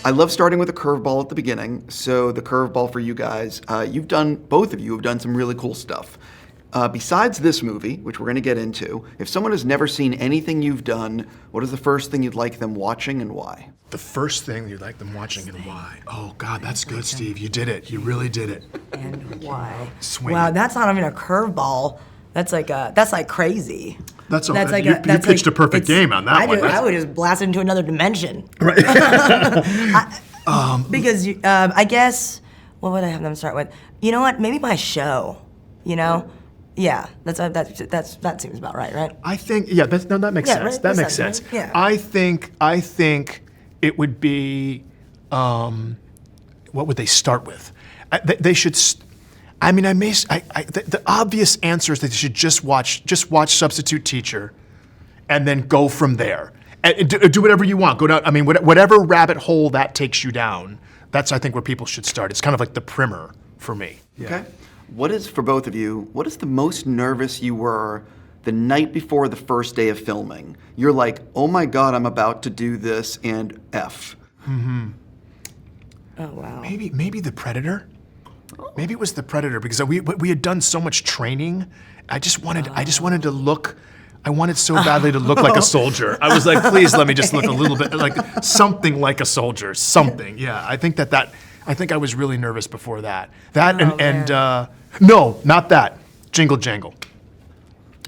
I love starting with a curveball at the beginning. So the curveball for you guys, both of you have done some really cool stuff. Besides this movie, which we're going to get into, if someone has never seen anything you've done, what is the first thing you'd like them watching and why? The first thing you'd like them watching and why? Oh God, that's good, Steve. You did it. You really did it. And why? Swing. Wow, that's not even a curveball. That's like crazy. You pitched a perfect game on that one. I would just blast it into another dimension. Right. Because I guess, what would I have them start with? You know what? Maybe my show. You know. Yeah, that seems about right? I think that makes sense. Right? That makes sense. Right? Yeah. I think it would be what would they start with? They should. The obvious answer is that they should just watch Substitute Teacher, and then go from there. And do whatever you want. Go down. I mean, whatever rabbit hole that takes you down. That's I think where people should start. It's kind of like the primer for me. Yeah. Okay. For both of you, what is the most nervous you were the night before the first day of filming? You're like, oh my God, I'm about to do this, and F. Mm-hmm. Oh wow. Maybe The Predator. Maybe it was The Predator because we had done so much training. I just wanted to look. I wanted so badly to look like a soldier. I was like, please let me just look a little bit like something like a soldier. Something. Yeah. I think I think I was really nervous before that. No, not that. Jingle Jangle.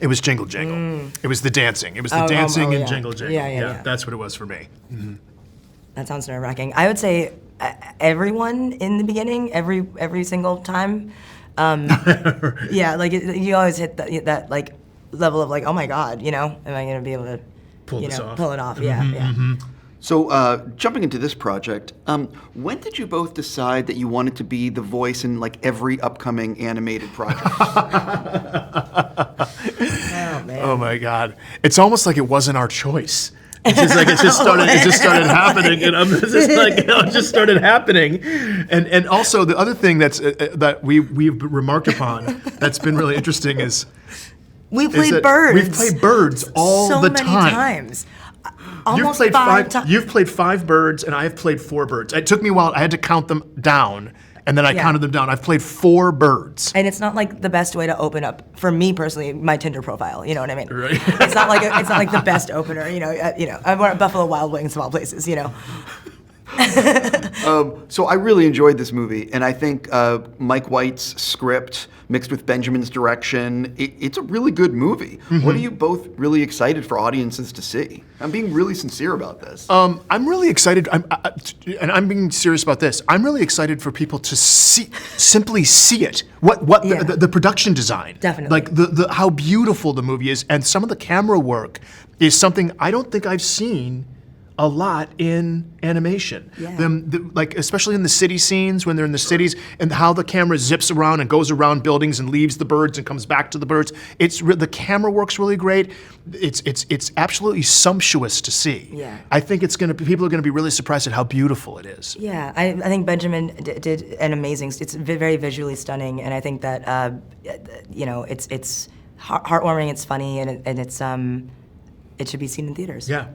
It was Jingle Jangle. It was the dancing. It was the dancing and Jingle Jangle. Yeah. That's what it was for me. Mm-hmm. That sounds nerve-wracking. I would say everyone in the beginning, every single time. Yeah, like you always hit that like level of like, oh my God, you know, am I gonna be able to pull it off? Yeah, Mm-hmm, yeah. Mm-hmm. So jumping into this project, when did you both decide that you wanted to be the voice in like every upcoming animated project? Oh man. Oh my God. It's almost like it wasn't our choice. It's just like it just started happening, and I'm just like it just started happening, and also the other thing that we've remarked upon that's been really interesting is we played birds. We've played birds all the time. So many times. Almost You've played 5 birds, and I have played 4 birds. It took me a while. I had to count them down, and then I counted them down. I've played 4 birds. And it's not like the best way to open up, for me personally, my Tinder profile. You know what I mean? Right. It's not like the best opener. You know, I want Buffalo Wild Wings of all places. You know. So I really enjoyed this movie, and I think Mike White's script mixed with Benjamin's direction, it's a really good movie. Mm-hmm. What are you both really excited for audiences to see? I'm being really sincere about this. I'm really excited, and I'm being serious about this. I'm really excited for people to simply see it. The production design. Definitely. Like the how beautiful the movie is, and some of the camera work is something I don't think I've seen a lot in animation. Yeah. Like especially in the city scenes when they're in the cities, and how the camera zips around and goes around buildings and leaves the birds and comes back to the birds. The camera work's really great. It's absolutely sumptuous to see. Yeah. I think people are gonna be really surprised at how beautiful it is. Yeah, I think Benjamin did an amazing. It's very visually stunning, and I think that it's heartwarming. It's funny, and it's it should be seen in theaters. Yeah.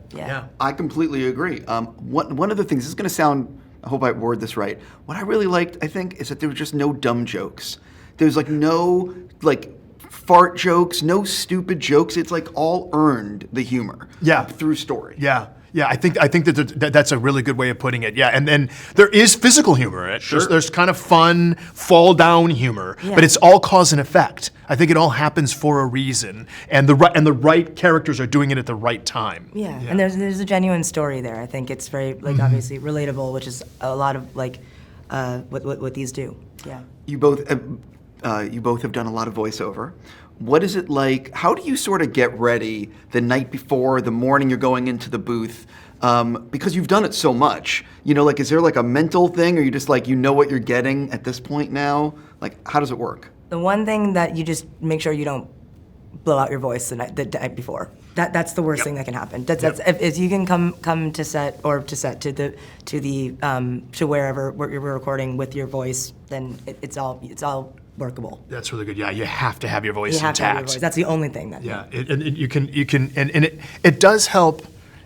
I completely agree. One of the things, this is going to sound, I hope I word this right, what I really liked, I think, is that there were just no dumb jokes. There's like no like fart jokes, no stupid jokes. It's like all earned, the humor. Yeah. Through story. Yeah. I think that's a really good way of putting it. Yeah, and then there is physical humor in it. Sure. There's kind of fun fall down humor, but it's all cause and effect. I think it all happens for a reason, and the right characters are doing it at the right time. Yeah. And there's a genuine story there. I think it's very obviously relatable, which is a lot of what these do. Yeah. You both have done a lot of voiceover. What is it like? How do you sort of get ready the night before, the morning you're going into the booth? Because you've done it so much. You know, like, is there like a mental thing, or you just like, you know what you're getting at this point now? Like, how does it work? The one thing that you just make sure you don't blow out your voice the night before. That's the worst thing that can happen. If you can come to set to wherever you're recording with your voice, then it's all workable. That's really good. Yeah, you have to have your voice You have intact. to have your voice. That's the only thing that. Yeah, it does help.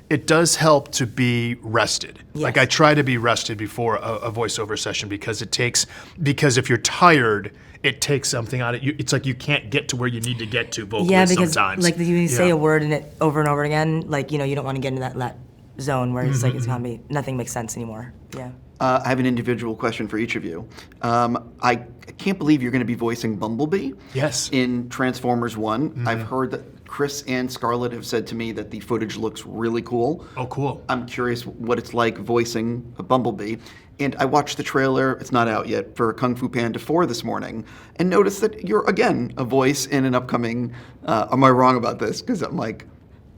It does help to be rested. Yes. Like I try to be rested before a voiceover session because if you're tired, it takes something out of you. It's like you can't get to where you need to get to vocally Yeah, because sometimes. like you say a word and it over and over again, like you don't want to get into that zone where it's like it's gonna be nothing makes sense anymore. Yeah. I have an individual question for each of you. I can't believe you're going to be voicing Bumblebee. Yes. In Transformers 1. I've heard that Chris and Scarlett have said to me that the footage looks really cool. Oh, cool. I'm curious what it's like voicing a Bumblebee. And I watched the trailer, it's not out yet, for Kung Fu Panda 4 this morning, and noticed that you're, again, a voice in an upcoming, am I wrong about this? Because I'm like,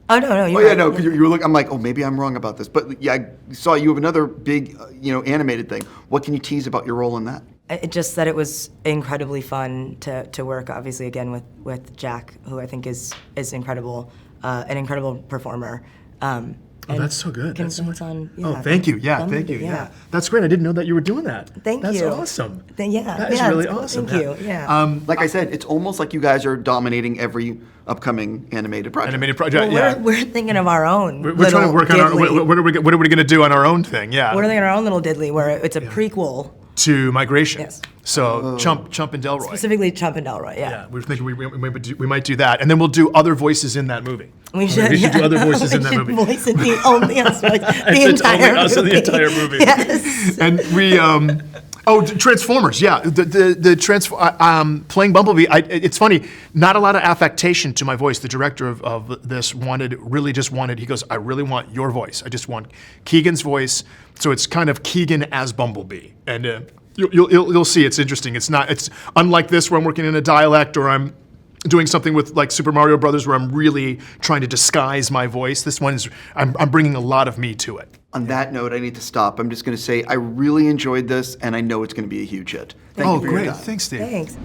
Oh no, you're oh yeah, right. no, because you were looking. I'm like, oh, maybe I'm wrong about this. But yeah, I saw you have another big, animated thing. What can you tease about your role in that? It just that it was incredibly fun to work, obviously, again with Jack, who I think is incredible, an incredible performer. Oh, that's so good. Can That's it's on, Oh, thank you. Yeah, thank you. Yeah. That's great. I didn't know that you were doing that. Thank That's you. awesome. Yeah, That is yeah, really it's cool. awesome. Thank you. Yeah. Like I said, it's almost like you guys are dominating every upcoming animated project. Animated project. Well, yeah. we're thinking of our own. We're trying to work on our. diddly. What are we going to do on our own thing? Yeah. We're thinking of our own little diddly, where it's a prequel, To Migration. Yes. So Chump and Delroy. specifically Chump and Delroy. Yeah. Yeah, we're thinking we might do that, and then we'll do other voices in that movie. We should. We should do other voices in that We movie. should voice it the only us voice the It's only entire us in movie. the entire movie. Yes. And we Transformers, yeah. Playing Bumblebee, it's funny, not a lot of affectation to my voice. The director of this really just wanted, he goes, I really want your voice. I just want Keegan's voice. So it's kind of Keegan as Bumblebee. And you'll see, it's interesting. It's unlike this where I'm working in a dialect or I'm doing something with like Super Mario Brothers where I'm really trying to disguise my voice. This one is, I'm bringing a lot of me to it. On that note, I need to stop. I'm just going to say I really enjoyed this, and I know it's going to be a huge hit. Thank you for your Great. time. Thanks, Steve. Thanks.